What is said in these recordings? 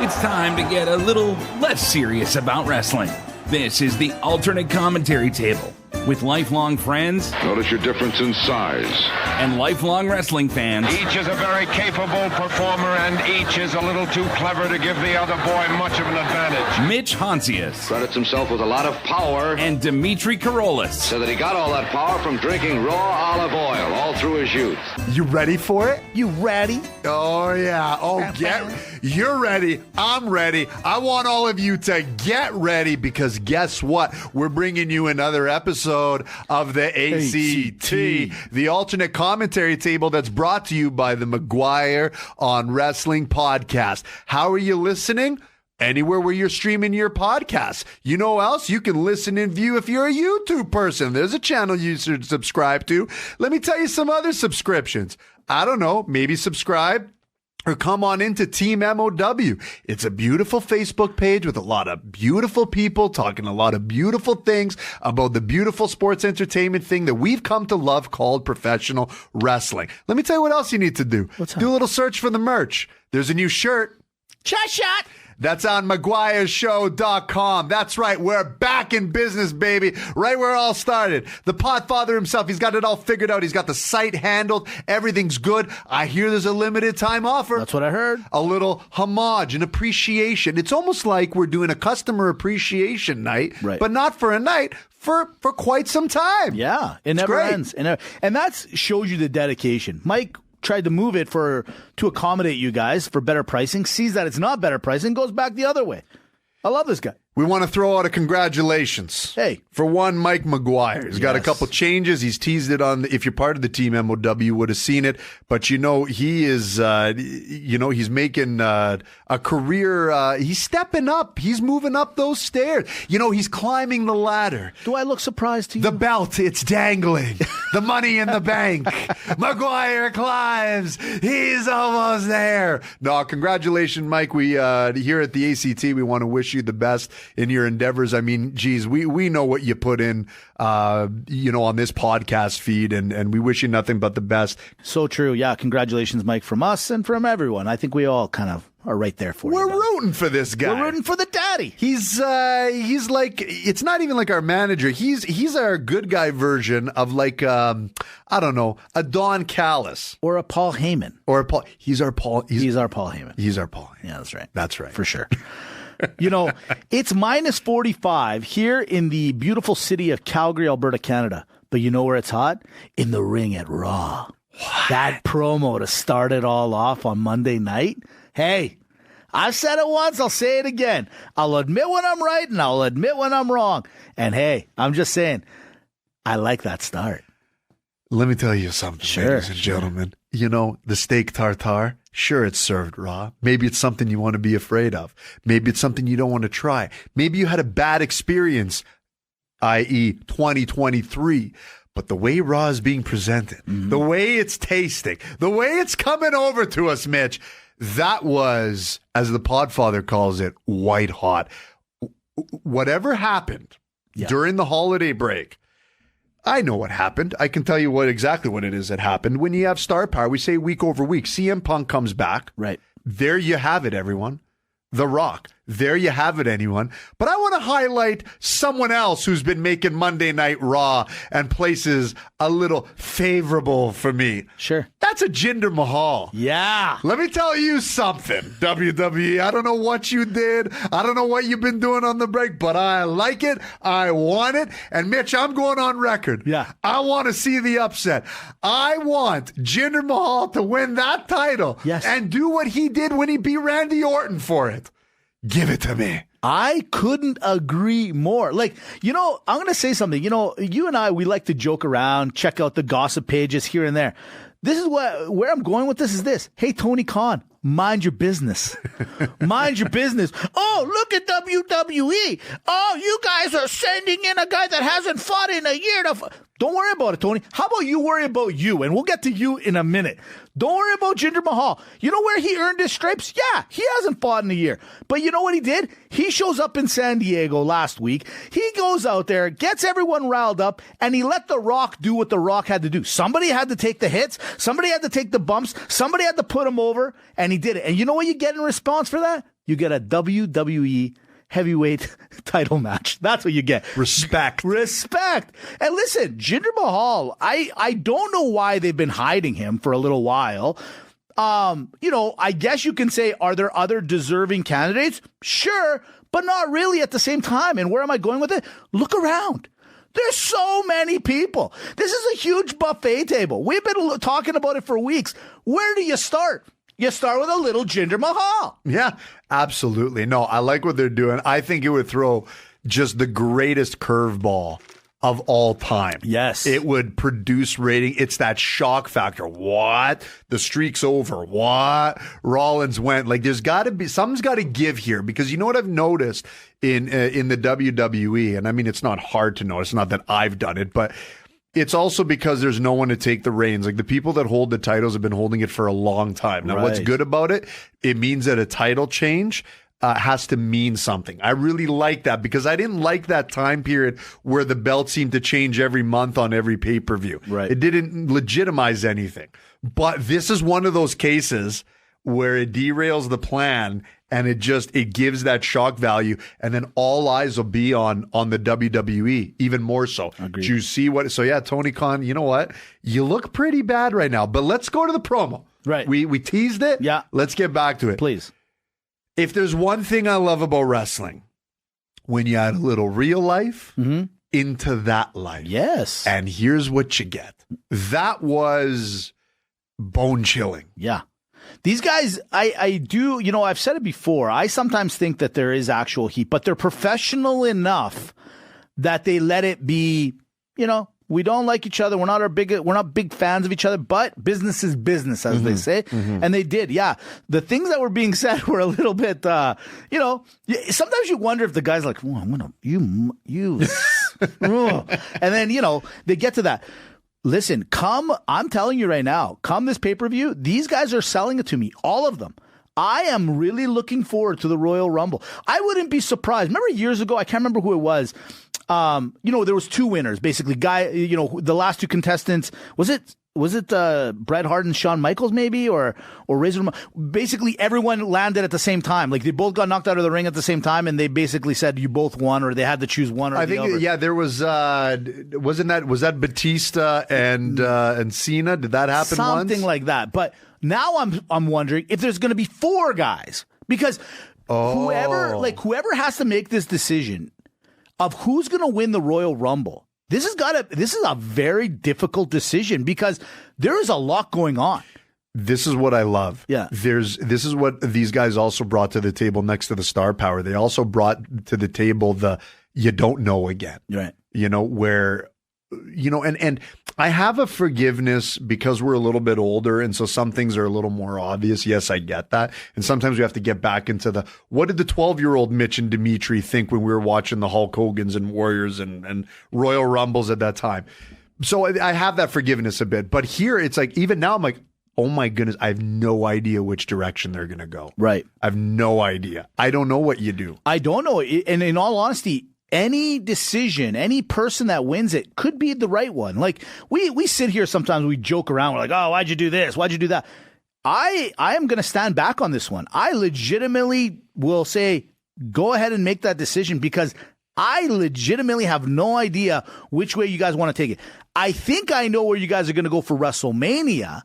It's time to get a little less serious about wrestling. This is the Alternate Commentary Table with lifelong friends. Notice your difference in size. And lifelong wrestling fans. Each is a very capable performer, and each is a little too clever to give the other boy much of an advantage. Mitch Honsius. Credits himself with a lot of power. And Dimitri Karolis. So that he got all that power from drinking raw olive oil all through his youth. You ready for it? You ready? Oh, yeah. Oh, you're ready. I'm ready. I want all of you to get ready because guess what? We're bringing you another episode of the ACT, the alternate commentary table that's brought to you by the McGuire on Wrestling podcast. How are you listening? Anywhere where you're streaming your podcast. You know else? You can listen and view if you're a YouTube person. There's a channel you should subscribe to. Let me tell you some other subscriptions. I don't know, maybe subscribe or come on into Team MOW. It's a beautiful Facebook page with a lot of beautiful people talking a lot of beautiful things about the beautiful sports entertainment thing that we've come to love called professional wrestling. Let me tell you what else you need to do. Do a little search for the merch. There's a new shirt. Shot. That's on McGuireShow.com. That's right. We're back in business, baby. Right where it all started. The Podfather himself, he's got it all figured out. He's got the site handled. Everything's good. I hear there's a limited time offer. That's what I heard. A little homage, an appreciation. It's almost like we're doing a customer appreciation night, right, but not for a night, for quite some time. Yeah, it never ends. And that shows you the dedication. Mike tried to move it to accommodate you guys for better pricing, sees that it's not better pricing, goes back the other way. I love this guy. We want to throw out a congratulations. Hey. For one, Mike McGuire. He's got a couple changes. He's teased it on, if you're part of the Team MOW, you would have seen it. But, he is, he's making a career. He's stepping up. He's moving up those stairs. He's climbing the ladder. Do I look surprised to you? The belt, it's dangling. The money in the bank. McGuire climbs. He's almost there. No, congratulations, Mike. We, here at the ACT, we want to wish you the best in your endeavors. I mean, geez, we know what you put in, on this podcast feed, and we wish you nothing but the best. So true. Yeah. Congratulations, Mike, from us and from everyone. I think we all kind of are right there for you. We're rooting for this guy. We're rooting for the daddy. He's like, it's not even like our manager. He's our good guy version of like, I don't know, a Don Callis. Or a Paul Heyman. He's our Paul. He's our Paul Heyman. He's our Paul Heyman. Yeah, that's right. That's right. For sure. It's minus 45 here in the beautiful city of Calgary, Alberta, Canada. But you know where it's hot? In the ring at Raw. What? That promo to start it all off on Monday night. Hey, I've said it once, I'll say it again. I'll admit when I'm right and I'll admit when I'm wrong. And hey, I'm just saying, I like that start. Let me tell you something, ladies and gentlemen. The steak tartare, sure, it's served raw. Maybe it's something you want to be afraid of. Maybe it's something you don't want to try. Maybe you had a bad experience, i.e. 2023. But the way raw is being presented, the way it's tasting, the way it's coming over to us, Mitch, that was, as the Podfather calls it, white hot. Whatever happened during the holiday break, I know what happened. I can tell you exactly what it is that happened. When you have star power, we say week over week. CM Punk comes back. Right. There you have it, everyone. The Rock. There you have it, anyone. But I want to highlight someone else who's been making Monday Night Raw and places a little favorable for me. Sure. That's a Jinder Mahal. Yeah. Let me tell you something, WWE. I don't know what you did. I don't know what you've been doing on the break, but I like it. I want it. And Mitch, I'm going on record. Yeah. I want to see the upset. I want Jinder Mahal to win that title. Yes. And do what he did when he beat Randy Orton for it. Give it to me. I couldn't agree more. I'm going to say something. You and I, we like to joke around, check out the gossip pages here and there. This is where I'm going with this is this. Hey, Tony Khan, mind your business. Mind your business. Oh, look at WWE. Oh, you guys are sending in a guy that hasn't fought in a year. Don't worry about it, Tony. How about you worry about you? And we'll get to you in a minute. Don't worry about Jinder Mahal. You know where he earned his stripes? Yeah, he hasn't fought in a year. But you know what he did? He shows up in San Diego last week. He goes out there, gets everyone riled up, and he let The Rock do what The Rock had to do. Somebody had to take the hits. Somebody had to take the bumps. Somebody had to put him over, and he did it. And you know what you get in response for that? you get a WWE heavyweight title match. That's what you get. Respect. Respect. And listen, Jinder Mahal, I don't know why they've been hiding him for a little while. I guess you can say, are there other deserving candidates? Sure, but not really at the same time. And where am I going with it? Look around. There's so many people. This is a huge buffet table. We've been talking about it for weeks. Where do you start? You start with a little Jinder Mahal. Yeah, absolutely. No, I like what they're doing. I think it would throw just the greatest curveball of all time. Yes. It would produce rating. It's that shock factor. What? The streak's over. What? Rollins went. Like, there's got to be, something's got to give here, because you know what I've noticed in the WWE, and I mean, it's not hard to notice, not that I've done it, but it's also because there's no one to take the reins. Like, the people that hold the titles have been holding it for a long time. Now, what's good about it? It means that a title change has to mean something. I really like that, because I didn't like that time period where the belt seemed to change every month on every pay-per-view. Right. It didn't legitimize anything. But this is one of those cases where it derails the plan, and it gives that shock value, and then all eyes will be on the WWE even more so. Agreed. Do you see what? So yeah, Tony Khan, you know what? You look pretty bad right now, but let's go to the promo. Right. We teased it. Yeah. Let's get back to it. Please. If there's one thing I love about wrestling, when you add a little real life into that life. Yes. And here's what you get. That was bone chilling. Yeah. These guys, I do, I've said it before. I sometimes think that there is actual heat, but they're professional enough that they let it be, we don't like each other. We're not big fans of each other, but business is business, as they say. And they did. Yeah. The things that were being said were a little bit, sometimes you wonder if the guy's like, oh, I'm going to, you, and then, they get to that. Listen, I'm telling you right now, come this pay-per-view, these guys are selling it to me, all of them. I am really looking forward to the Royal Rumble. I wouldn't be surprised. Remember years ago, I can't remember who it was. There was two winners, basically. The last two contestants, was it Bret Hart and Shawn Michaels maybe, or Razor Ramon? Basically, everyone landed at the same time. Like, they both got knocked out of the ring at the same time, and they basically said you both won, or they had to choose one or the other. Yeah, there was was that Batista and Cena? Did that happen once? Something like that. But now I'm wondering if there's going to be four guys, because whoever has to make this decision of who's going to win the Royal Rumble. This is a very difficult decision, because there is a lot going on. This is what I love. Yeah. This is what these guys also brought to the table next to the star power. They also brought to the table the you don't know again. Right. Where, and I have a forgiveness because we're a little bit older, and so some things are a little more obvious. Yes, I get that. And sometimes we have to get back into what did the 12-year-old Mitch and Dimitri think when we were watching the Hulk Hogans and Warriors and Royal Rumbles at that time? So I have that forgiveness a bit. But here, it's like, even now, I'm like, oh my goodness, I have no idea which direction they're going to go. Right. I have no idea. I don't know what you do. I don't know. And in all honesty, any decision, any person that wins it could be the right one. Like, we sit here sometimes, we joke around. We're like, oh, why'd you do this? Why'd you do that? I am going to stand back on this one. I legitimately will say, go ahead and make that decision, because I legitimately have no idea which way you guys want to take it. I think I know where you guys are going to go for WrestleMania,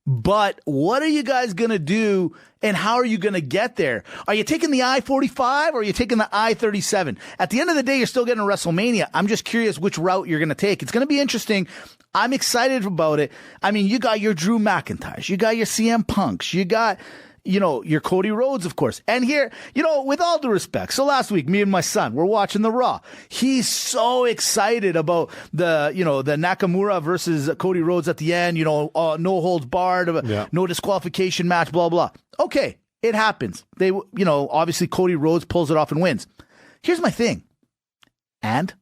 but what are you guys going to do, and how are you going to get there? Are you taking the I-45 or are you taking the I-37? At the end of the day, you're still getting a WrestleMania. I'm just curious which route you're going to take. It's going to be interesting. I'm excited about it. I mean, you got your Drew McIntyres. You got your CM Punks. You got, your Cody Rhodes, of course. And here, with all due respect. So last week, me and my son, we're watching the Raw. He's so excited about the Nakamura versus Cody Rhodes at the end, no holds barred, no disqualification match, blah, blah. Okay, it happens. They, obviously Cody Rhodes pulls it off and wins. Here's my thing. And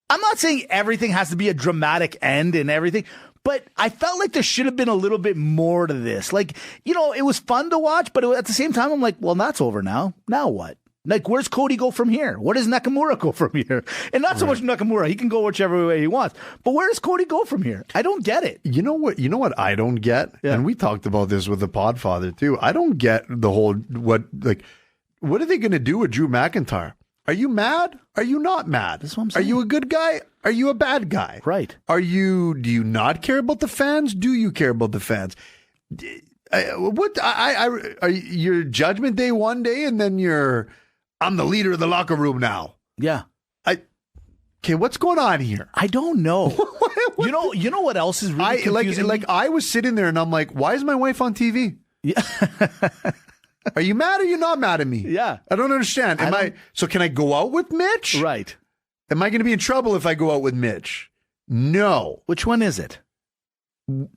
I'm not saying everything has to be a dramatic end and everything, but I felt like there should have been a little bit more to this. Like, it was fun to watch, but at the same time, I'm like, well, that's over now. Now what? Like, where's Cody go from here? Where does Nakamura go from here? And not so much Nakamura. He can go whichever way he wants. But where does Cody go from here? I don't get it. You know what I don't get? Yeah. And we talked about this with the Podfather too. I don't get the whole what are they going to do with Drew McIntyre? Are you mad? Are you not mad? That's what I'm Are saying. you a good guy? Are you a bad guy? Right. Do you not care about the fans? Do you care about the fans? Your Judgment Day one day and then I'm the leader of the locker room now. Yeah. Okay, what's going on here? I don't know. You know what else is really confusing? Like I was sitting there and I'm like, why is my wife on TV? Yeah. Are you mad or are you not mad at me? Yeah. I don't understand. So can I go out with Mitch? Right. Am I going to be in trouble if I go out with Mitch? No. Which one is it?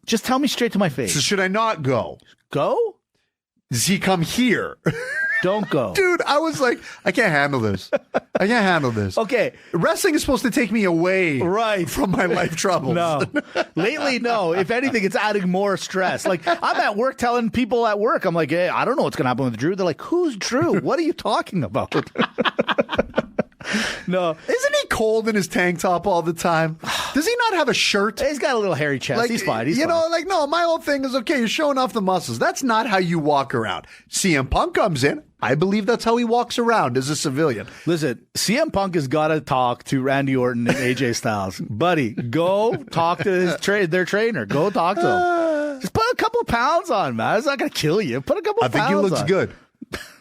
Just tell me straight to my face. So should I not go? Go? Does he come here? Don't go. Dude, I was like, I can't handle this. I can't handle this. Okay. Wrestling is supposed to take me away from my life troubles. No. Lately, no. If anything, it's adding more stress. Like, I'm at work telling people at work, I'm like, hey, I don't know what's going to happen with Drew. They're like, who's Drew? What are you talking about? No. Isn't he cold in his tank top all the time? Does he not have a shirt? He's got a little hairy chest. Like, he's fine. No, my whole thing is, okay, you're showing off the muscles. That's not how you walk around. CM Punk comes in. I believe that's how he walks around as a civilian. Listen, CM Punk has got to talk to Randy Orton and AJ Styles. Buddy, go talk to their trainer. Go talk to him. Just put a couple pounds on, man. It's not going to kill you. Put a couple pounds on. I think he looks good.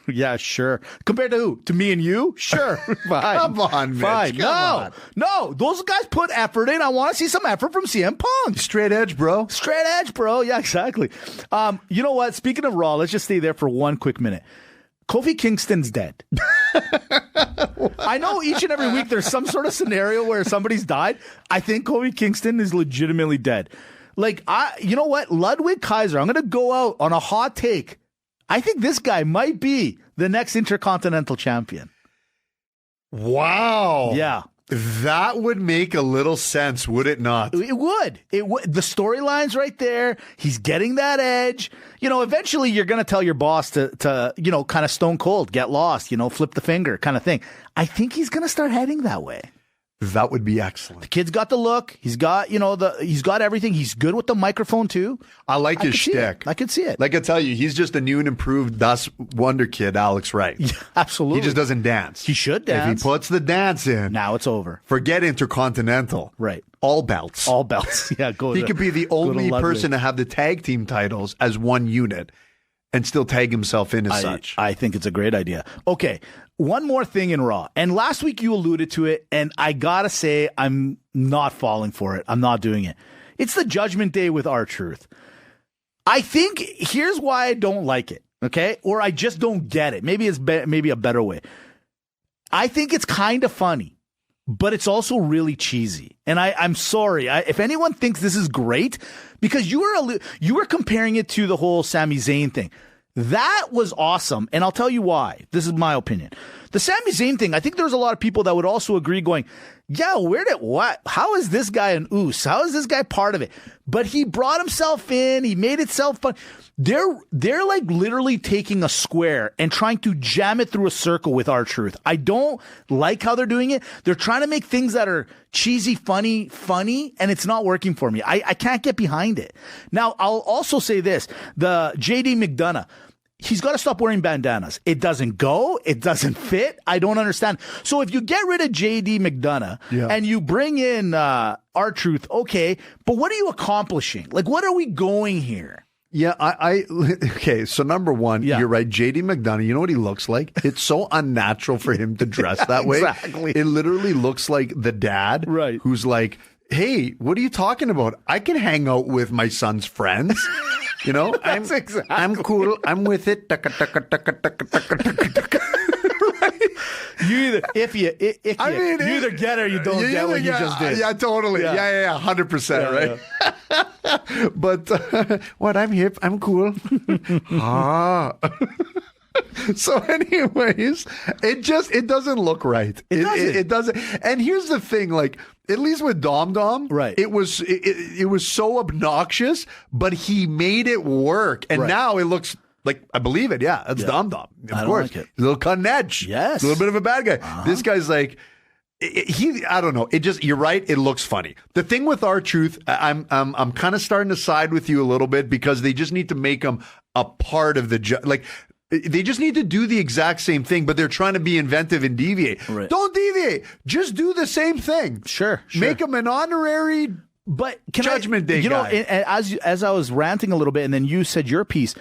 Yeah, sure. Compared to who? To me and you? Sure. Fine. Come on, Mitch. Fine. Come on. No. Those guys put effort in. I want to see some effort from CM Punk. Straight edge, bro. Straight edge, bro. Yeah, exactly. You know what? Speaking of Raw, let's just stay there for one quick minute. Kofi Kingston's dead. I know each and every week there's some sort of scenario where somebody's died. I think Kofi Kingston is legitimately dead. Like, you know what? Ludwig Kaiser, I'm going to go out on a hot take. I think this guy might be the next Intercontinental Champion. Wow. Yeah. That would make a little sense, would it not? It would. The storyline's right there. He's getting that edge. Eventually you're going to tell your boss to kind of stone cold, get lost, flip the finger kind of thing. I think he's going to start heading that way. That would be excellent. The kid's got the look. He's got, he's got everything. He's good with the microphone too. I like his shtick. I could see it. Like I tell you, he's just a new and improved Thus Wonder Kid, Alex Wright. Yeah, absolutely. He just doesn't dance. He should dance. If he puts the dance in, now it's over. Forget Intercontinental. Right. All belts. All belts. Yeah, He could be the only person to have the tag team titles as one unit and still tag himself in as such. I think it's a great idea. Okay, one more thing in Raw. And last week you alluded to it, and I gotta say, I'm not falling for it. I'm not doing it. It's the Judgment Day with R-Truth. I think here's why I don't like it, okay? Or I just don't get it. Maybe it's maybe a better way. I think it's kind of funny, but it's also really cheesy. And I'm sorry. If anyone thinks this is great, because you were comparing it to the whole Sami Zayn thing. That was awesome. And I'll tell you why. This is my opinion. The Sami Zayn thing, I think there's a lot of people that would also agree going, yeah, how is this guy an oos? How is this guy part of it? But he brought himself in. He made itself fun. They're like literally taking a square and trying to jam it through a circle with R-Truth. I don't like how they're doing it. They're trying to make things that are cheesy, funny, and it's not working for me. I can't get behind it. Now, I'll also say this. The JD McDonough, he's got to stop wearing bandanas. It doesn't go. It doesn't fit. I don't understand. So if you get rid of JD McDonough and you bring in R-Truth, okay, but what are you accomplishing? Like, what are we going here? Yeah, okay, so number one, you're right. JD McDonough, you know what he looks like? It's so unnatural for him to dress that way. Exactly. It literally looks like the dad who's like, hey, what are you talking about? I can hang out with my son's friends. I'm cool. I'm with it. You either get it or you don't get what you just did. Yeah, totally. Yeah, 100%, right? But what? I'm hip. I'm cool. So anyways, it doesn't look right. It doesn't. And here's the thing, like, at least with Dom Dom, right? It was so obnoxious, but he made it work. And now it looks Like, I believe it. Yeah, that's Dom. Of course. Like it. A little cutting edge. Yes. A little bit of a bad guy. This guy's like, I don't know. It just, you're right. It looks funny. The thing with R-Truth, I'm kind of starting to side with you a little bit because they just need to make him a part of the, like, they just need to do the exact same thing, but they're trying to be inventive and deviate. Right. Don't deviate. Just do the same thing. Sure. Make him an honorary Judgment Day you know, guy. and as I was ranting a little bit, and then you said your piece,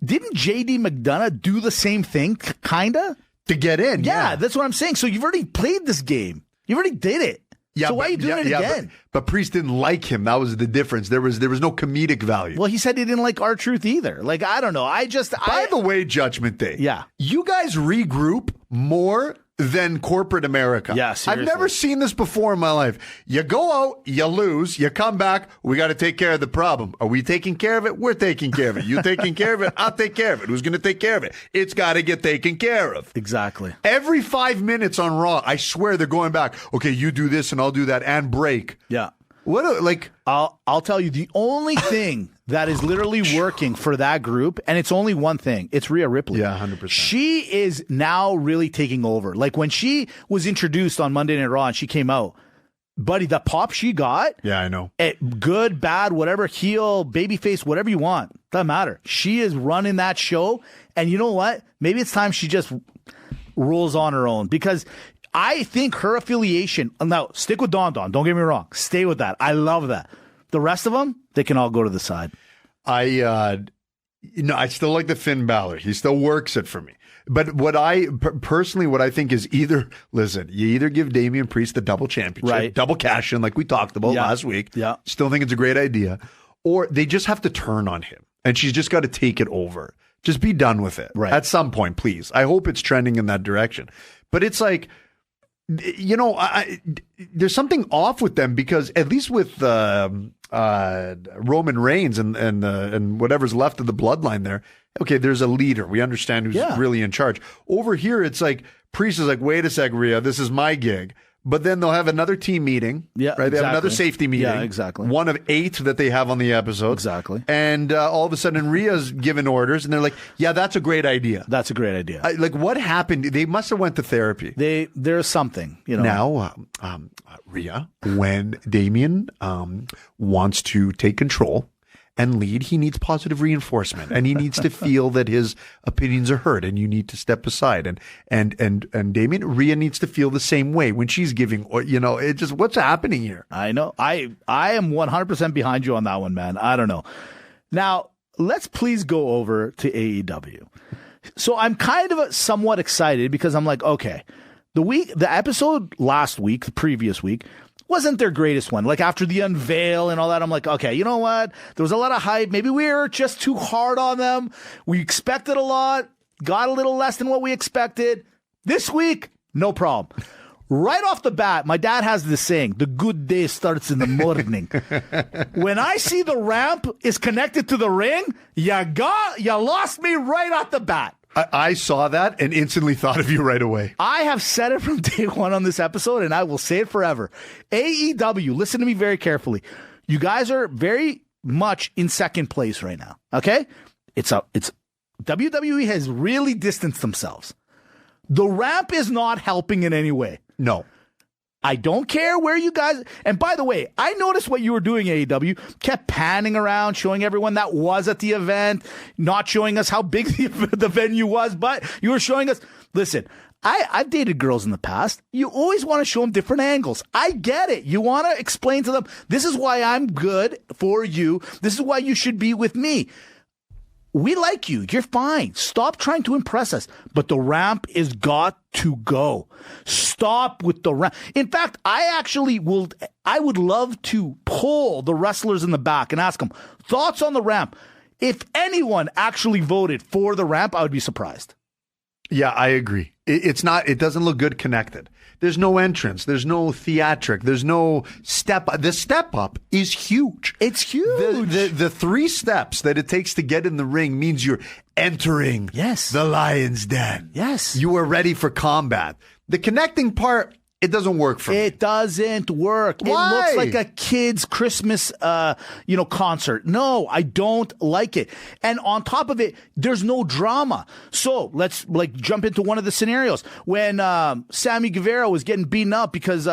didn't JD McDonough do the same thing, kinda? To get in. Yeah, that's what I'm saying. So you've already played this game. You already did it. Yeah, so why are you doing it again? But Priest didn't like him. That was the difference. There was no comedic value. Well, he said he didn't like R-Truth either. Like, I don't know. By the way, Judgment Day. Yeah. You guys regroup more than corporate America. Yeah, I've seriously. never seen this before in my life. You go out, you lose, you come back, we got to take care of the problem. Are we taking care of it? We're taking care of it. You taking care of it? I'll take care of it. Who's going to take care of it? It's got to get taken care of. Exactly. Every 5 minutes on Raw, I swear they're going back. Okay, you do this and I'll do that and break. Yeah. I'll tell you the only thing that is literally working for that group, and it's only one thing. It's Rhea Ripley. Yeah, 100%. She is now really taking over. Like when she was introduced on Monday Night Raw and she came out, buddy, the pop she got. Yeah, I know. Good, bad, whatever, heel, babyface, whatever you want. Doesn't matter. She is running that show. And you know what? Maybe it's time she just rolls on her own because I think her affiliation, now stick with Don. Don't get me wrong. Stay with that. I love that. The rest of them, they can all go to the side. I still like the Finn Balor. He still works it for me. But what I think is you either give Damian Priest the double championship, right, double cash in like we talked about last week. Yeah. Still think it's a great idea. Or they just have to turn on him and she's just got to take it over. Just be done with it. Right. At some point, please. I hope it's trending in that direction. But it's like, you know, there's something off with them because at least with Roman Reigns and whatever's left of the bloodline there, okay, there's a leader. We understand who's really in charge. Over here, it's like Priest is like, wait a sec, Rhea, this is my gig. But then they'll have another team meeting. Yeah, right. They have another safety meeting. Yeah, exactly. One of 8 that they have on the episode. Exactly. And all of a sudden, Rhea's given orders, and they're like, "Yeah, that's a great idea." That's a great idea. Like, what happened? They must have went to therapy. There's something, you know. Now, Rhea, when Damian wants to take control and lead, he needs positive reinforcement, and he needs to feel that his opinions are heard, and you need to step aside. And Damian, Rhea needs to feel the same way when she's giving. Or you know, it just what's happening here. I know. I am 100% behind you on that one, man. I don't know. Now let's please go over to AEW. So I'm kind of somewhat excited because I'm like, okay, the episode last week, the previous week, wasn't their greatest one. Like after the unveil and all that, I'm like, okay, you know what? There was a lot of hype. Maybe we were just too hard on them. We expected a lot, got a little less than what we expected. This week, no problem. Right off the bat, my dad has this saying, the good day starts in the morning. When I see the ramp is connected to the ring, you lost me right off the bat. I saw that and instantly thought of you right away. I have said it from day one on this episode, and I will say it forever. AEW, listen to me very carefully. You guys are very much in second place right now. Okay? It's WWE has really distanced themselves. The ramp is not helping in any way. No. I don't care where you guys... And by the way, I noticed what you were doing, AEW. Kept panning around, showing everyone that was at the event, not showing us how big the venue was, but you were showing us... Listen, I've dated girls in the past. You always want to show them different angles. I get it. You want to explain to them, this is why I'm good for you. This is why you should be with me. We like you. You're fine. Stop trying to impress us. But the ramp is got to go. Stop with the ramp. In fact, I would love to pull the wrestlers in the back and ask them, thoughts on the ramp? If anyone actually voted for the ramp, I would be surprised. Yeah, I agree. It doesn't look good connected. There's no entrance. There's no theatric. There's no step. The step up is huge. It's huge. The 3 steps that it takes to get in the ring means you're entering the lion's den. Yes. You are ready for combat. The connecting part, It doesn't work for me. It doesn't work. Why? It looks like a kid's Christmas, concert. No, I don't like it. And on top of it, there's no drama. So let's jump into one of the scenarios when Sammy Guevara was getting beaten up because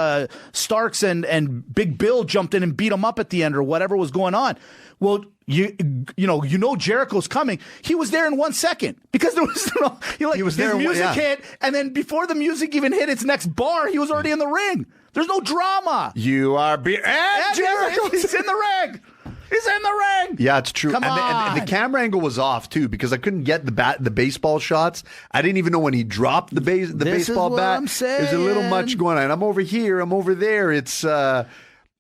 Starks and Big Bill jumped in and beat him up at the end or whatever was going on. Well, you know Jericho's coming. He was there in 1 second because there was his music hit, and then before the music even hit its next bar, he was already in the ring. There's no drama. You are Jericho. He's in the ring. He's in the ring. Yeah, it's true. Come on. And the camera angle was off too because I couldn't get the baseball shots. I didn't even know when he dropped the baseball bat. I'm saying. There's a little much going on. I'm over here. I'm over there.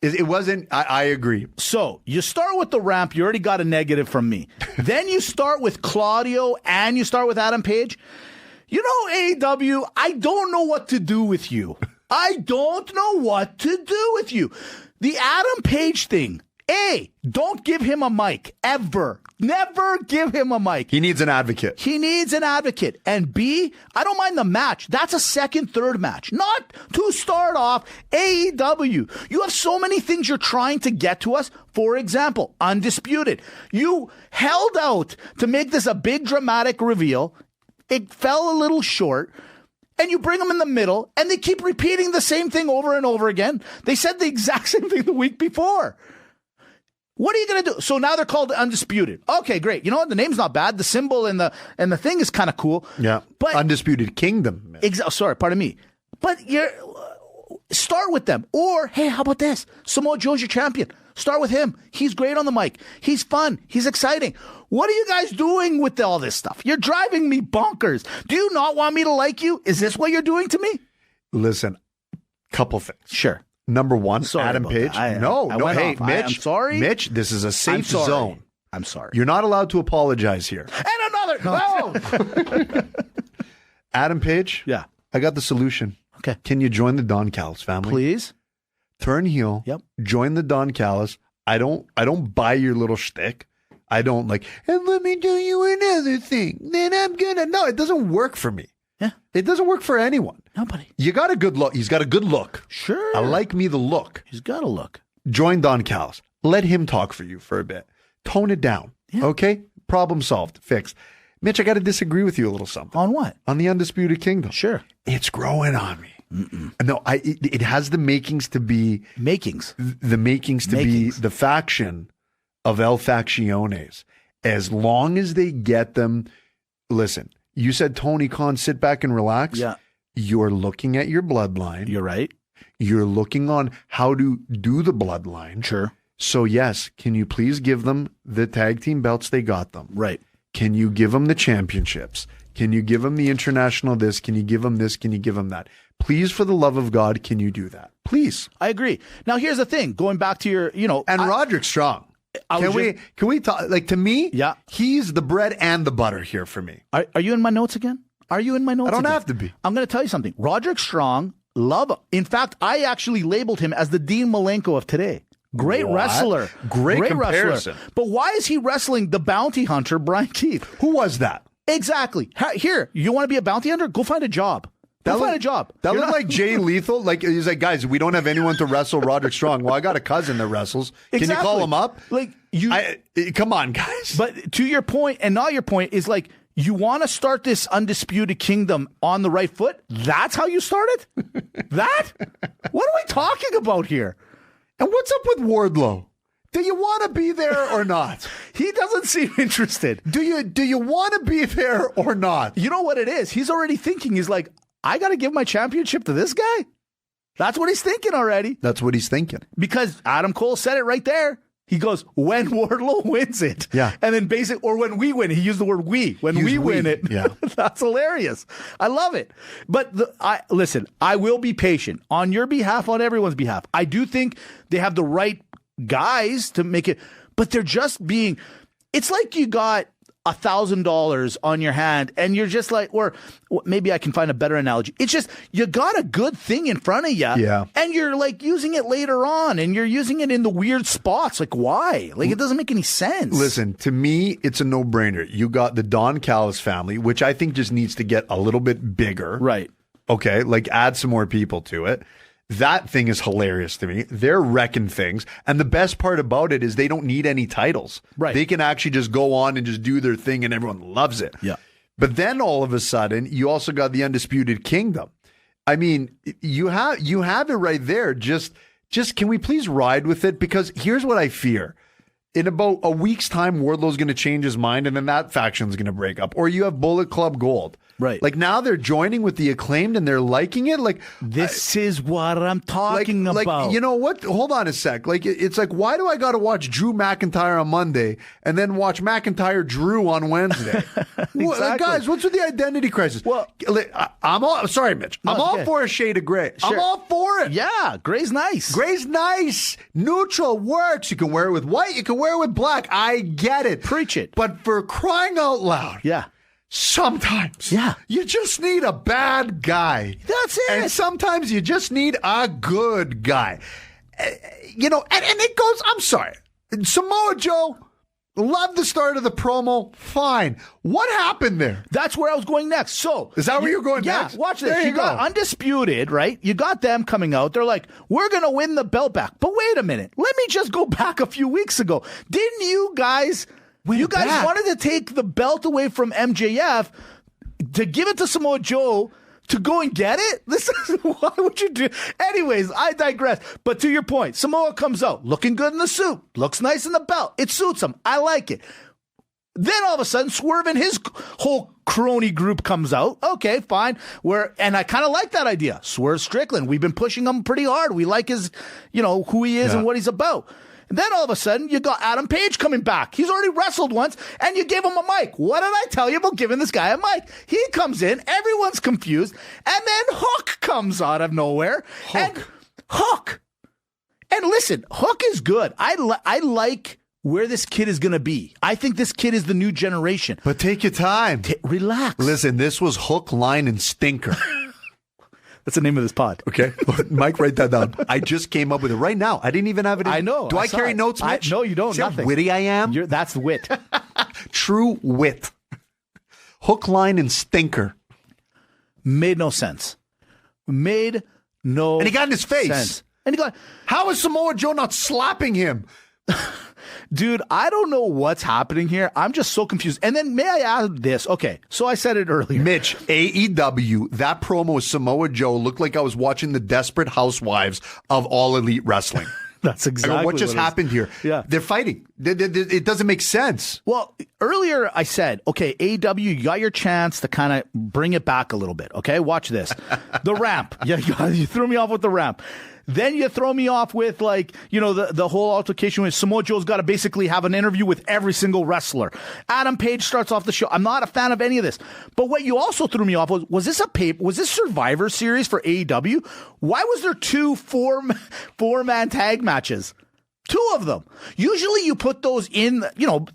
It wasn't. I agree. So you start with the ramp. You already got a negative from me. Then you start with Claudio and you start with Adam Page. You know, AEW, I don't know what to do with you. I don't know what to do with you. The Adam Page thing. A, don't give him a mic, ever. Never give him a mic. He needs an advocate. And B, I don't mind the match. That's a second, third match. Not to start off AEW. You have so many things you're trying to get to us. For example, Undisputed. You held out to make this a big dramatic reveal. It fell a little short. And you bring them in the middle, and they keep repeating the same thing over and over again. They said the exact same thing the week before. What are you going to do? So now they're called Undisputed. Okay, great. You know what? The name's not bad. The symbol and the thing is kind of cool. Yeah. But Undisputed Kingdom. Sorry, pardon me. But start with them. Or, hey, how about this? Samoa Joe's your champion. Start with him. He's great on the mic. He's fun. He's exciting. What are you guys doing with all this stuff? You're driving me bonkers. Do you not want me to like you? Is this what you're doing to me? Listen, couple things. Sure. Number one, sorry Adam Page. No. Hey, Mitch. I'm sorry. Mitch, this is a safe zone. I'm sorry. You're not allowed to apologize here. And another. No. Adam Page. Yeah. I got the solution. Okay. Can you join the Don Callis family? Please. Turn heel. Yep. Join the Don Callis. I don't buy your little shtick. I don't and let me tell you another thing. Then I'm gonna. No, it doesn't work for me. Yeah. It doesn't work for anyone. Nobody. You got a good look. He's got a good look. Sure. I like me the look. He's got a look. Join Don Callis. Let him talk for you for a bit. Tone it down. Yeah. Okay? Problem solved. Fixed. Mitch, I got to disagree with you a little something. On what? On the Undisputed Kingdom. Sure. It's growing on me. No, it has the makings to be... Makings. The makings to be the faction of El Facciones. As long as they get them... Listen, you said Tony Khan, sit back and relax. Yeah. You're looking at your bloodline. You're right. You're looking on how to do the bloodline. Sure. So, yes, can you please give them the tag team belts? They got them. Right. Can you give them the championships? Can you give them the international this? Can you give them this? Can you give them that? Please, for the love of God, can you do that? Please. I agree. Now, here's the thing. Going back to your, And Roderick Strong. Can we talk? To me, yeah, he's the bread and the butter here for me. Are you in my notes again? Are you in my notes I don't again? have to be. I'm going to tell you something. Roderick Strong, love him. In fact, I actually labeled him as the Dean Malenko of today. Great wrestler. Great comparison. Wrestler. But why is he wrestling the bounty hunter, Brian Keith? Who was that? Exactly. Here, you want to be a bounty hunter? Go find a job. Find a job. That looked like Jay Lethal. He's like, guys, we don't have anyone to wrestle Roderick Strong. Well, I got a cousin that wrestles. Can you call him up? Come on, guys. But to your point, and not your point, is you want to start this Undisputed Kingdom on the right foot? That's how you start it? That? What are we talking about here? And what's up with Wardlow? Do you want to be there or not? He doesn't seem interested. Do you want to be there or not? You know what it is? He's already thinking. He's like, I got to give my championship to this guy? That's what he's thinking already. That's what he's thinking. Because Adam Cole said it right there. He goes, when Wardlow wins it. Yeah. And then or when we win it. He used the word we. When we win it. Yeah. That's hilarious. I love it. But listen, I will be patient on your behalf, on everyone's behalf. I do think they have the right guys to make it, but they're just being, it's like you got $1,000 on your hand and you're just like, or maybe I can find a better analogy. It's just, you got a good thing in front of you. Yeah. And you're using it later on and you're using it in the weird spots. Why? It doesn't make any sense. Listen, to me, it's a no-brainer. You got the Don Callis family, which I think just needs to get a little bit bigger. Right. Okay, like add some more people to it. That thing is hilarious to me. They're wrecking things. And the best part about it is they don't need any titles. Right. They can actually just go on and just do their thing and everyone loves it. Yeah. But then all of a sudden, you also got the Undisputed Kingdom. I mean, you have it right there. Just can we please ride with it? Because here's what I fear. In about a week's time, Wardlow's going to change his mind and then that faction's going to break up. Or you have Bullet Club Gold. Right. Like now they're joining with the Acclaimed and they're liking it. Like this is what I'm talking about. Like, you know what? Hold on a sec. Like it's like, why do I got to watch Drew McIntyre on Monday and then watch McIntyre Drew on Wednesday? Exactly. Guys, what's with the identity crisis? Well, I'm all sorry, Mitch. No, I'm all okay. for a shade of gray. Sure. I'm all for it. Yeah, gray's nice. Gray's nice. Neutral works. You can wear it with white. You can wear it with black. I get it. Preach it. But for crying out loud. Yeah. Sometimes you just need a bad guy. That's it. And sometimes you just need a good guy. You know, and it goes, I'm sorry. Samoa Joe, love the start of the promo. Fine. What happened there? That's where I was going next. So is that where you're going next? Yeah, watch this. There you got go. Undisputed, right? You got them coming out. They're like, we're going to win the belt back. But wait a minute. Let me just go back a few weeks ago. Didn't you guys... back. wanted to take the belt away from MJF to give it to Samoa Joe to go and get it? This is why would you do? Anyways, I digress. But to your point, Samoa comes out looking good in the suit, looks nice in the belt. It suits him. I like it. Then all of a sudden, Swerve and his whole crony group comes out. Okay, fine. And I kind of like that idea. Swerve Strickland. We've been pushing him pretty hard. We like his, who he is and what he's about. And then all of a sudden, you got Adam Page coming back. He's already wrestled once, and you gave him a mic. What did I tell you about giving this guy a mic? He comes in, everyone's confused, and then Hook comes out of nowhere. Hook. And listen, Hook is good. I like where this kid is going to be. I think this kid is the new generation. But take your time. Relax. Listen, this was Hook, Line, and Stinker. That's the name of this pod. Okay. Mike, write that down. I just came up with it right now. I didn't even have it in. I know. Do I carry notes, Mitch? No, you don't. See Nothing. how witty I am? That's wit. True wit. Hook, line, and stinker. Made no sense. And he got in his face. Sense. And he got... How is Samoa Joe not slapping him? Dude, I don't know what's happening here. I'm just so confused. And then may I add this? Okay, so I said it earlier. Mitch, AEW, that promo with Samoa Joe looked like I was watching the Desperate Housewives of All Elite Wrestling. That's exactly what just happened here. Yeah. They're fighting. It doesn't make sense. Well, earlier I said, okay, AEW, you got your chance to kind of bring it back a little bit. Okay, watch this. The ramp. You threw me off with the ramp. Then you throw me off with the whole altercation with Samoa Joe's got to basically have an interview with every single wrestler. Adam Page starts off the show. I'm not a fan of any of this. But what you also threw me off was this Survivor Series for AEW? Why was there 2 four-man tag matches? 2 of them. Usually you put those in,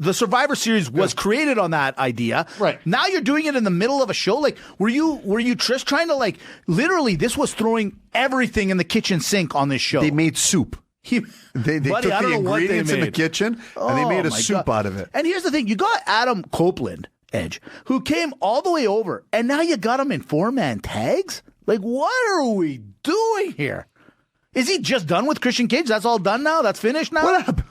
the Survivor Series was created on that idea. Right. Now you're doing it in the middle of a show. Like, were you just trying to literally this was throwing everything in the kitchen sink on this show. They made soup. They took the ingredients in the kitchen and they made a soup out of it. And here's the thing. You got Adam Copeland, Edge, who came all the way over, and now you got him in 4-man tags? Like, what are we doing here? Is he just done with Christian Cage? That's all done now? That's finished now? What happened?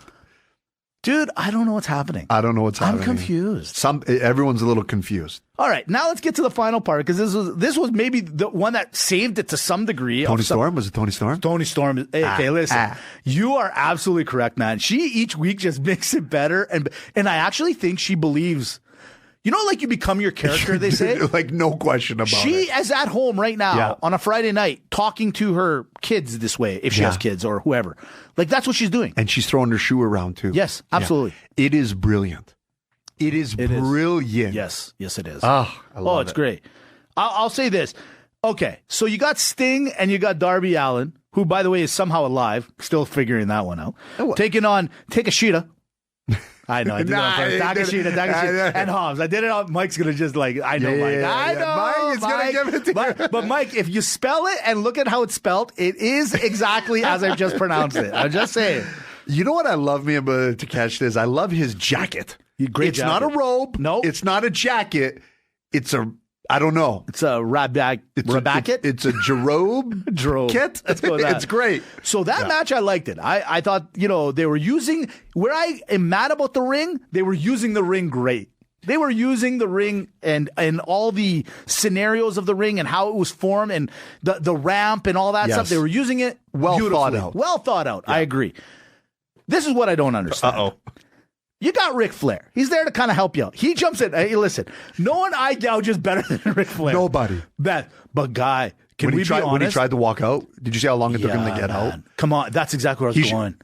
Dude, I don't know what's happening. I don't know what's happening. I'm confused. Everyone's a little confused. All right, now let's get to the final part, because this was maybe the one that saved it to some degree. Tony Storm? Was it Tony Storm? Tony Storm. Okay, listen. You are absolutely correct, man. She each week just makes it better, and I actually think she believes... like you become your character, they say? Like, no question about it. She is at home right now on a Friday night talking to her kids this way, if she has kids or whoever. Like, that's what she's doing. And she's throwing her shoe around, too. Yes, absolutely. Yeah. It is brilliant. It is brilliant. Yes, it is. I love it's great. I'll say this. Okay, so you got Sting and you got Darby Allin, who, by the way, is somehow alive. Still figuring that one out. Taking on Takeshita. I know. I did it on purpose. Takeshita, and Hobbs. I did it on. Mike's going to just I know, Mike. I know. Mike is going to give it to you. But Mike, if you spell it and look at how it's spelled, it is exactly as I've just pronounced it. I'm just saying. You know what I love me about Takeshita is I love his jacket. Great jacket. Not a robe. No. It's not a jacket. It's a I don't know. It's a rabbit. It's a Jerobe kit. Let's go with that. It's great. So that match, I liked it. I thought, they were using, where I am mad about the ring, they were using the ring great. They were using the ring and all the scenarios of the ring and how it was formed and the ramp and all that stuff. They were using it well beautifully. thought out. Well thought out. Yeah. I agree. This is what I don't understand. Uh-oh. You got Ric Flair. He's there to kind of help you out. He jumps in. Hey, listen, no one eye gouges better than Ric Flair. Nobody. But Guy, can we be honest? When he tried to walk out, did you see how long it took him to get out? Come on. That's exactly where I was going.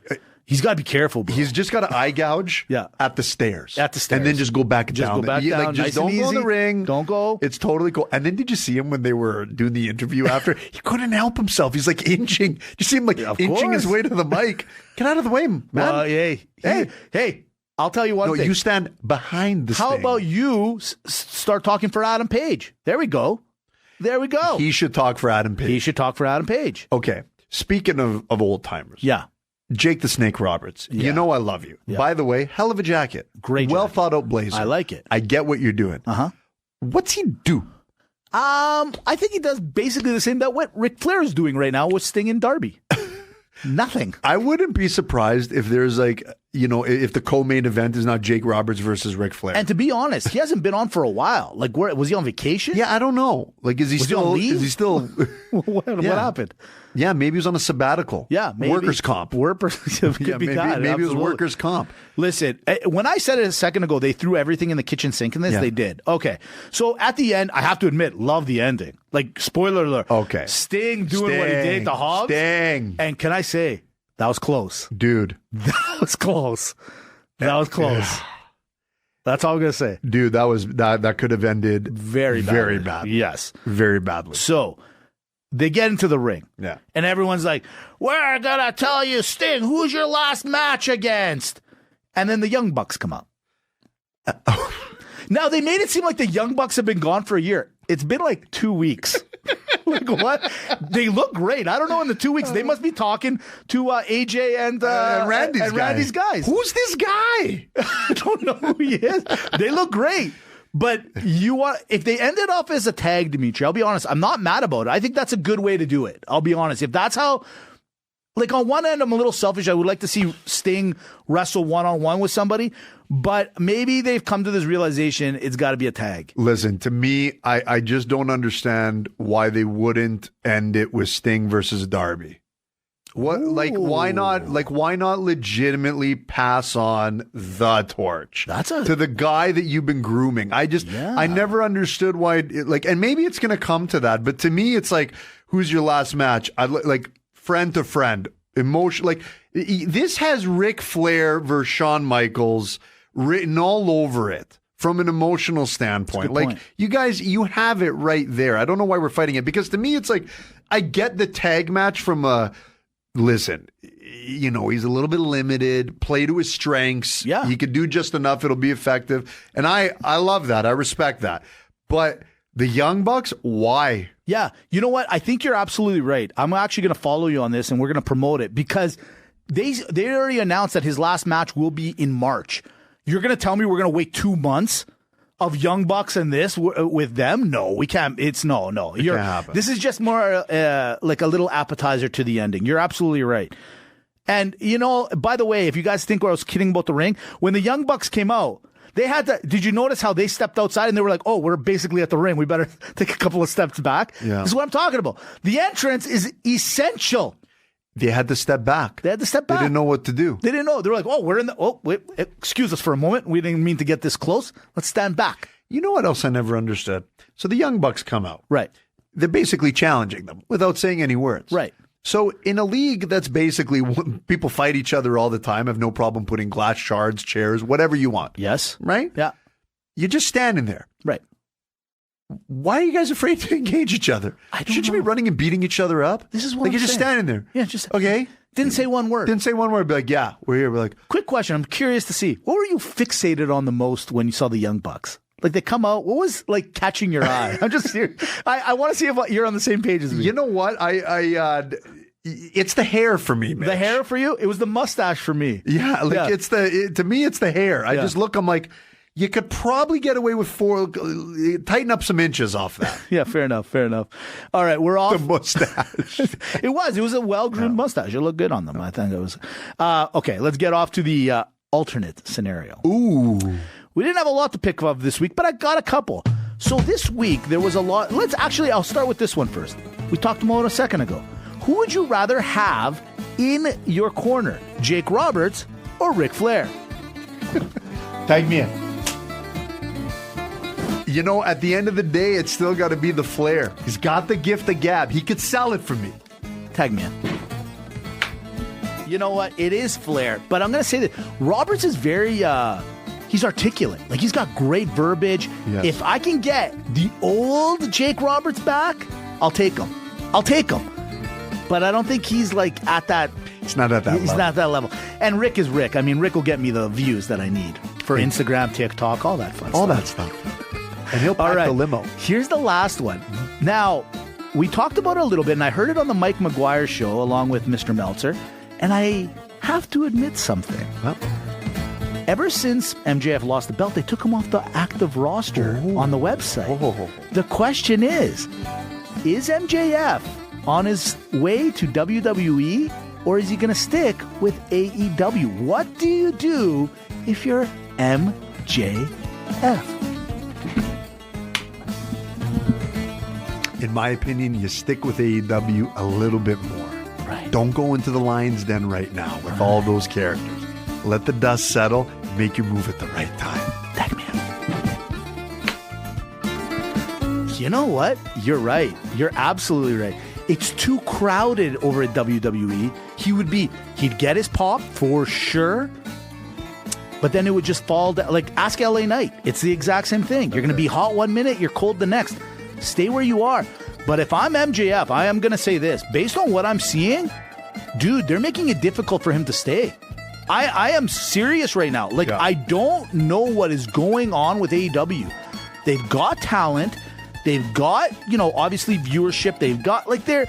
He's got to be careful, bro. He's just got to eye gouge at the stairs. And then just go back down. Just nice don't go in the ring. Don't go. It's totally cool. And then did you see him when they were doing the interview after? He couldn't help himself. He's like inching. You see him like inching his way to the mic. Get out of the way, man. Hey. I'll tell you one thing. No, you stand behind the How about you start talking for Adam Page? There we go. He should talk for Adam Page. Okay. Speaking of old timers. Yeah. Jake the Snake Roberts. Yeah. You know I love you. Yeah. By the way, hell of a jacket. Great well jacket. Thought out blazer. I like it. I get what you're doing. Uh-huh. What's he do? I think he does basically the same that what Ric Flair is doing right now with Sting and Darby. Nothing. I wouldn't be surprised if there's if the co-main event is not Jake Roberts versus Ric Flair. And to be honest, he hasn't been on for a while. Like, where was he on vacation? Yeah, I don't know. Like, is he still? What happened? Yeah, maybe he was on a sabbatical. Yeah, maybe. Workers' comp. Maybe it was workers' comp. Listen, when I said it a second ago, they threw everything in the kitchen sink in this. Yeah. They did. Okay, so at the end, I have to admit, love the ending. Like, spoiler alert. Okay, Sting doing what he did to Hobbs. Sting. And can I say that was close, dude? That was close. That's all I'm gonna say, dude. That could have ended very badly. Yes, very badly. So they get into the ring, and everyone's like, "We're gonna tell you, Sting, who's your last match against?" And then the Young Bucks come up. Now they made it seem like the Young Bucks have been gone for a year. It's been like 2 weeks. Like, what? They look great. I don't know. In the 2 weeks, they must be talking to AJ and Randy's guys. Who's this guy? I don't know who he is. They look great. But if they ended up as a tag, Dimitri, I'll be honest, I'm not mad about it. I think that's a good way to do it. I'll be honest. If that's how, like, on one end, I'm a little selfish. I would like to see Sting wrestle one-on-one with somebody. But maybe they've come to this realization it's got to be a tag. Listen, to me, I just don't understand why they wouldn't end it with Sting versus Darby. What? Ooh. Why not legitimately pass on the torch to the guy that you've been grooming? I never understood why. And maybe it's going to come to that. But to me, it's like, who's your last match? Friend to friend, emotion. Like, this has Ric Flair versus Shawn Michaels written all over it from an emotional standpoint. Like, point. You guys, you have it right there. I don't know why we're fighting it, because to me, it's like, I get the tag match from listen, he's a little bit limited, play to his strengths. Yeah. He could do just enough. It'll be effective. And I love that. I respect that. But the Young Bucks, why? Yeah. You know what? I think you're absolutely right. I'm actually going to follow you on this, and we're going to promote it, because they already announced that his last match will be in March. You're going to tell me we're going to wait 2 months of Young Bucks and this with them? No, we can't. It's no. It can't happen. This is just more like a little appetizer to the ending. You're absolutely right. And, by the way, if you guys think I was kidding about the ring, when the Young Bucks came out, they had to. Did you notice how they stepped outside and they were like, "Oh, we're basically at the ring. We better take a couple of steps back." Yeah. This is what I'm talking about. The entrance is essential. They had to step back. They didn't know what to do. They didn't know. They were like, "Oh, we're in the. Oh, wait, excuse us for a moment. We didn't mean to get this close. Let's stand back." You know what else I never understood? So the Young Bucks come out. Right. They're basically challenging them without saying any words. Right. So in a league that's basically people fight each other all the time, have no problem putting glass shards, chairs, whatever you want. Yes. Right? Yeah. You're just standing there. Right. Why are you guys afraid to engage each other? Shouldn't you be running and beating each other up? This is what you're just standing there. Yeah, just okay. Didn't say one word. Be like, yeah, we're here. We're like, quick question. I'm curious to see, what were you fixated on the most when you saw the Young Bucks? Like, they come out, what was like catching your eye? I'm just here. I want to see if you're on the same page as me. You know what? It's the hair for me, Mitch. The hair for you? It was the mustache for me. Yeah, to me, it's the hair. I just look. I'm like, you could probably get away with 4. Tighten up some inches off that. Yeah, fair enough. All right, we're off. The mustache. It was a well-groomed mustache. It looked good on them. I think it was. Okay, let's get off to the alternate scenario. Ooh. We didn't have a lot to pick up this week, but I got a couple. So this week, there was a lot. I'll start with this one first. We talked about it a second ago. Who would you rather have in your corner, Jake Roberts or Ric Flair? Tag me in. You know, at the end of the day, it's still got to be the Flair. He's got the gift of gab. He could sell it for me. Tag me in. You know what? It is Flair, but I'm going to say that Roberts is very, he's articulate. Like, he's got great verbiage. Yes. If I can get the old Jake Roberts back, I'll take him. But I don't think he's like at that. He's not at that level. He's not at that level. And Rick is Rick. I mean, Rick will get me the views that I need for Instagram, TikTok, all that fun stuff. All that stuff. And he'll pack the limo. Here's the last one. Now, we talked about it a little bit, and I heard it on the Mike McGuire show along with Mr. Meltzer, and I have to admit something. Well, ever since MJF lost the belt, they took him off the active roster on the website. The question is MJF on his way to WWE, or is he going to stick with AEW? What do you do if you're MJF? in my opinion, you stick with AEW a little bit more. Right. Don't go into the Lion's Den right now with all those characters. Let the dust settle and make your move at the right time. Tag me in. You know what? You're right. You're absolutely right. It's too crowded over at WWE. He'd get his pop for sure, but then it would just fall down. Like, ask LA Knight. It's the exact same thing. You're going to be hot one minute, you're cold the next. Stay where you are. But if I'm MJF, I am going to say this. Based on what I'm seeing, dude, they're making it difficult for him to stay. I am serious right now. Like, I don't know what is going on with AEW. They've got talent. They've got, obviously viewership. They've got, like, they're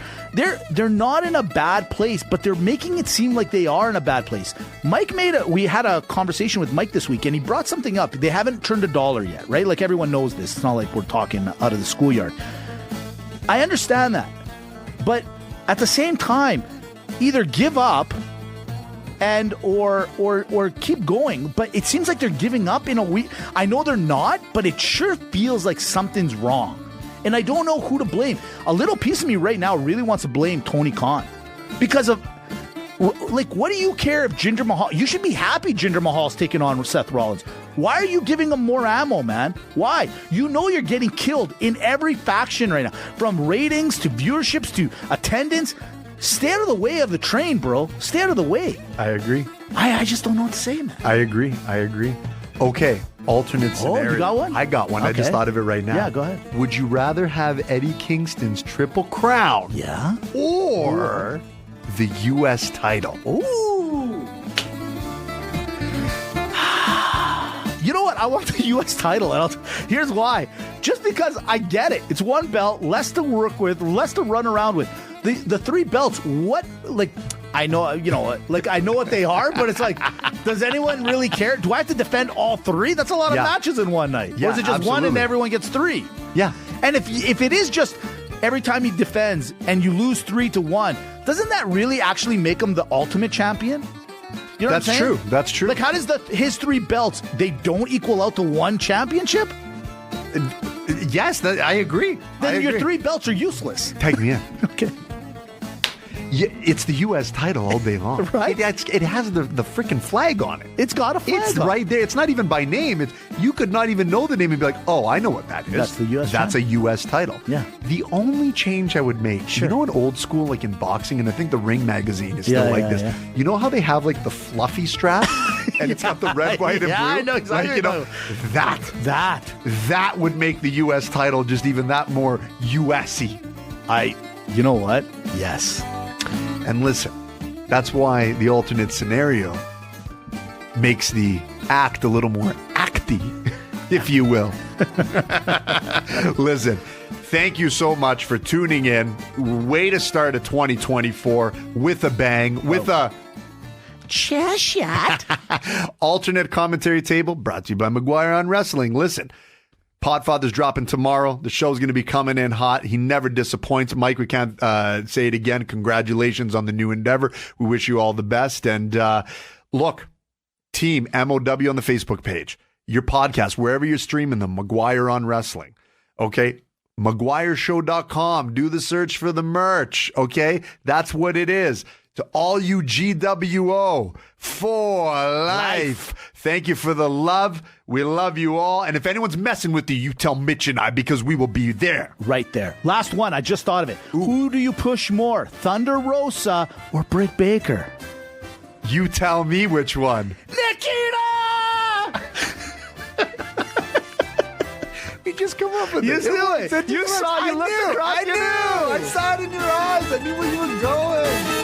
not in a bad place, but they're making it seem like they are in a bad place. We had a conversation with Mike this week, and he brought something up. They haven't turned $1 yet, right? Like, everyone knows this. It's not like we're talking out of the schoolyard. I understand that. But at the same time, either give up and or keep going, but it seems like they're giving up in a week. I know they're not, but it sure feels like something's wrong. And I don't know who to blame. A little piece of me right now really wants to blame Tony Khan. Because of, like, what do you care if Jinder Mahal... You should be happy Jinder Mahal's taking on Seth Rollins. Why are you giving him more ammo, man? Why? You know you're getting killed in every faction right now. From ratings to viewerships to attendance. Stay out of the way of the train, bro. Stay out of the way. I agree. I just don't know what to say, man. I agree. Okay, alternate scenario. You got one? I got one. Okay. I just thought of it right now. Yeah, go ahead. Would you rather have Eddie Kingston's Triple Crown? Yeah. Or the U.S. title? Ooh. You know what? I want the U.S. title. And here's why. Just because I get it. It's one belt, less to work with, less to run around with. The three belts, what, like, I know, I know what they are, but it's like, does anyone really care? Do I have to defend all three? That's a lot of matches in one night. Yeah, or is it just one and everyone gets three? Yeah. And if it is just every time he defends and you lose 3-1, doesn't that really actually make him the ultimate champion? You know what I'm saying? True. That's true. Like, how does his three belts, they don't equal out to one championship? Yes, I agree. Then your three belts are useless. Take me in. Okay. Yeah, it's the U.S. title all day long. Right? It has the freaking flag on it. It's got a flag It's on right there. It's not even by name. You could not even know the name and be like, oh, I know what that is. That's the U.S. That's a U.S. title. Yeah. The only change I would make, you know, in old school, like in boxing, and I think the Ring magazine is still like this. Yeah. You know how they have like the fluffy strap, and it's got the red, white, and blue. I know exactly. Like, that would make the U.S. title just even that more U.S.y. You know what? Yes. And listen, that's why the alternate scenario makes the act a little more acty, if you will. Listen, thank you so much for tuning in. Way to start a 2024 with a bang, with a chair shot. Alternate commentary table brought to you by McGuire on Wrestling. Listen, Podfather's dropping tomorrow. The show's going to be coming in hot. He never disappoints. Mike, we can't say it again. Congratulations on the new endeavor. We wish you all the best. And look, Team MOW on the Facebook page, your podcast, wherever you're streaming them, McGuire on Wrestling. Okay? McGuireShow.com. Do the search for the merch. Okay? That's what it is. To all you GWO for life. Thank you for the love. We love you all. And if anyone's messing with you, you tell Mitch and I, because we will be there. Right there. Last one. I just thought of it. Ooh. Who do you push more, Thunder Rosa or Britt Baker? You tell me which one. Nikita! We just come up with it. You saw you looked across. I knew. I saw it in your eyes. I knew where you were going.